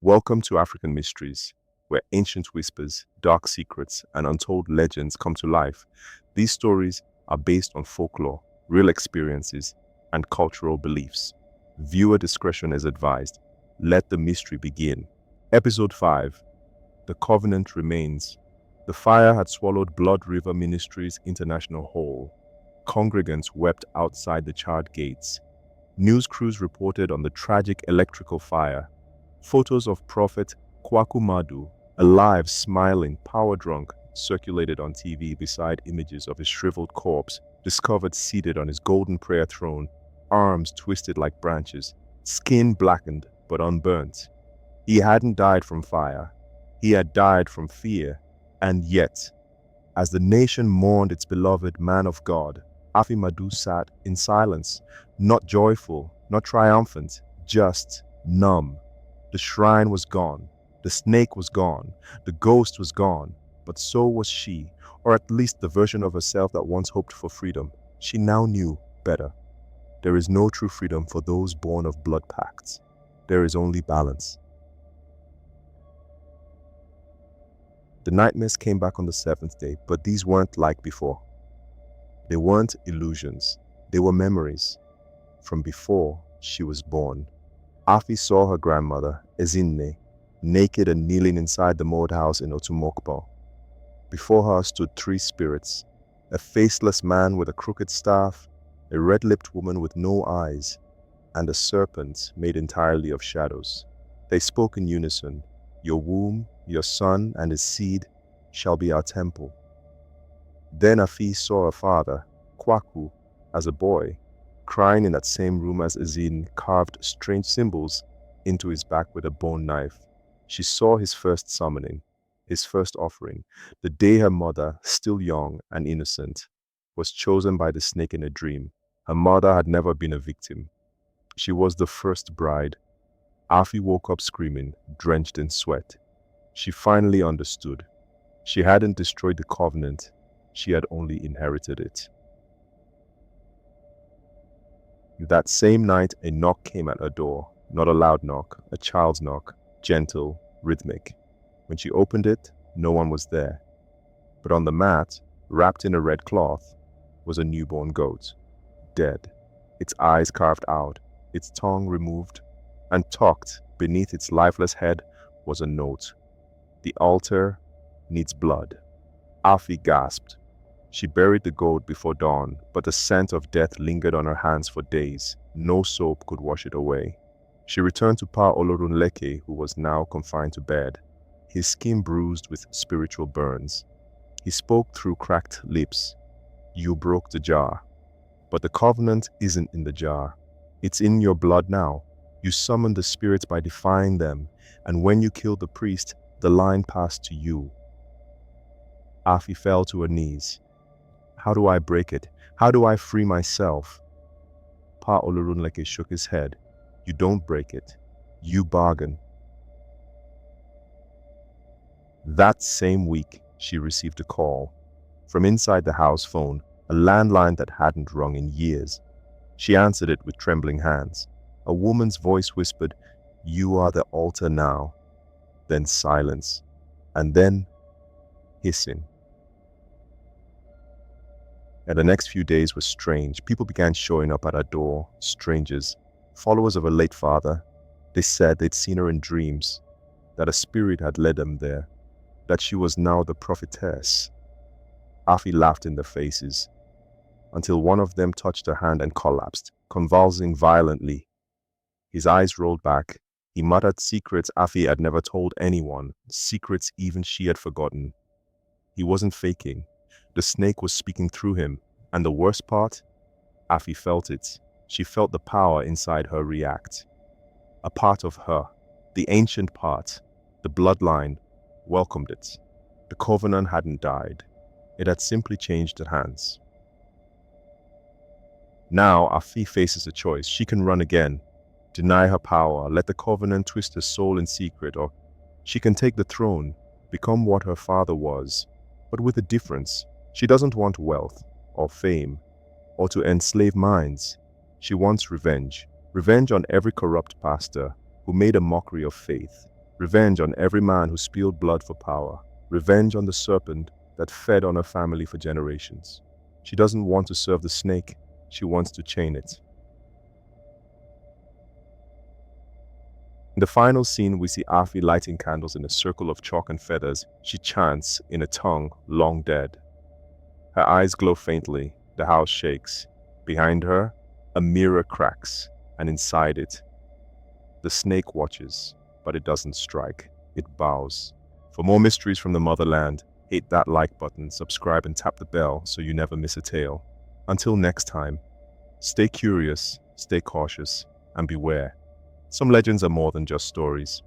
Welcome to African Mysteries, where ancient whispers, dark secrets, and untold legends come to life. These stories are based on folklore, real experiences, and cultural beliefs. Viewer discretion is advised. Let the mystery begin. Episode 5. The Covenant Remains. The fire had swallowed Blood River Ministries International Hall. Congregants wept outside the charred gates. News crews reported on the tragic electrical fire. Photos of Prophet Kwaku Madu, alive, smiling, power-drunk, circulated on TV beside images of his shriveled corpse, discovered seated on his golden prayer throne, arms twisted like branches, skin blackened but unburnt. He hadn't died from fire. He had died from fear. And yet, as the nation mourned its beloved man of God, Afi Madu sat in silence, not joyful, not triumphant, just numb. The shrine was gone, the snake was gone, the ghost was gone, but so was she, or at least the version of herself that once hoped for freedom. She now knew better. There is no true freedom for those born of blood pacts. There is only balance. The nightmares came back on the seventh day, but these weren't like before. They weren't illusions. They were memories from before she was born. Afi saw her grandmother, Ezinne, naked and kneeling inside the mud house in Otumokpo. Before her stood three spirits, a faceless man with a crooked staff, a red-lipped woman with no eyes, and a serpent made entirely of shadows. They spoke in unison, "Your womb, your son, and his seed shall be our temple." Then Afi saw her father, Kwaku, as a boy, crying in that same room as Ezine carved strange symbols into his back with a bone knife. She saw his first summoning, his first offering, the day her mother, still young and innocent, was chosen by the snake in a dream. Her mother had never been a victim. She was the first bride. Afi woke up screaming, drenched in sweat. She finally understood. She hadn't destroyed the covenant. She had only inherited it. That same night, a knock came at her door. Not a loud knock, a child's knock, gentle, rhythmic. When she opened it, no one was there. But on the mat, wrapped in a red cloth, was a newborn goat, dead, its eyes carved out, its tongue removed, and tucked beneath its lifeless head was a note. "The altar needs blood." Afi gasped. She buried the goat before dawn, but the scent of death lingered on her hands for days. No soap could wash it away. She returned to Pa Olorunleke, who was now confined to bed, his skin bruised with spiritual burns. He spoke through cracked lips. "You broke the jar. But the covenant isn't in the jar. It's in your blood now. You summoned the spirits by defying them, and when you killed the priest, the line passed to you." Afi fell to her knees. "How do I break it? How do I free myself?" Pa Olorunleke shook his head. "You don't break it. You bargain." That same week, she received a call. From inside the house phone, a landline that hadn't rung in years. She answered it with trembling hands. A woman's voice whispered, "You are the altar now." Then silence. And then hissing. And the next few days were strange. People began showing up at her door, strangers, followers of her late father. They said they'd seen her in dreams, that a spirit had led them there, that she was now the prophetess. Afi laughed in their faces, until one of them touched her hand and collapsed, convulsing violently. His eyes rolled back. He muttered secrets Afi had never told anyone, secrets even she had forgotten. He wasn't faking. The snake was speaking through him, and the worst part? Afi felt it. She felt the power inside her react. A part of her, the ancient part, the bloodline, welcomed it. The covenant hadn't died. It had simply changed hands. Now Afi faces a choice. She can run again, deny her power, let the covenant twist her soul in secret, or she can take the throne, become what her father was, but with a difference. She doesn't want wealth or fame or to enslave minds. She wants revenge. Revenge on every corrupt pastor who made a mockery of faith. Revenge on every man who spilled blood for power. Revenge on the serpent that fed on her family for generations. She doesn't want to serve the snake, she wants to chain it. In the final scene, we see Afi lighting candles in a circle of chalk and feathers. She chants in a tongue long dead. Her eyes glow faintly, the house shakes. Behind her, a mirror cracks, and inside it, the snake watches, but it doesn't strike, it bows. For more mysteries from the Motherland, hit that like button, subscribe and tap the bell so you never miss a tale. Until next time, stay curious, stay cautious, and beware. Some legends are more than just stories.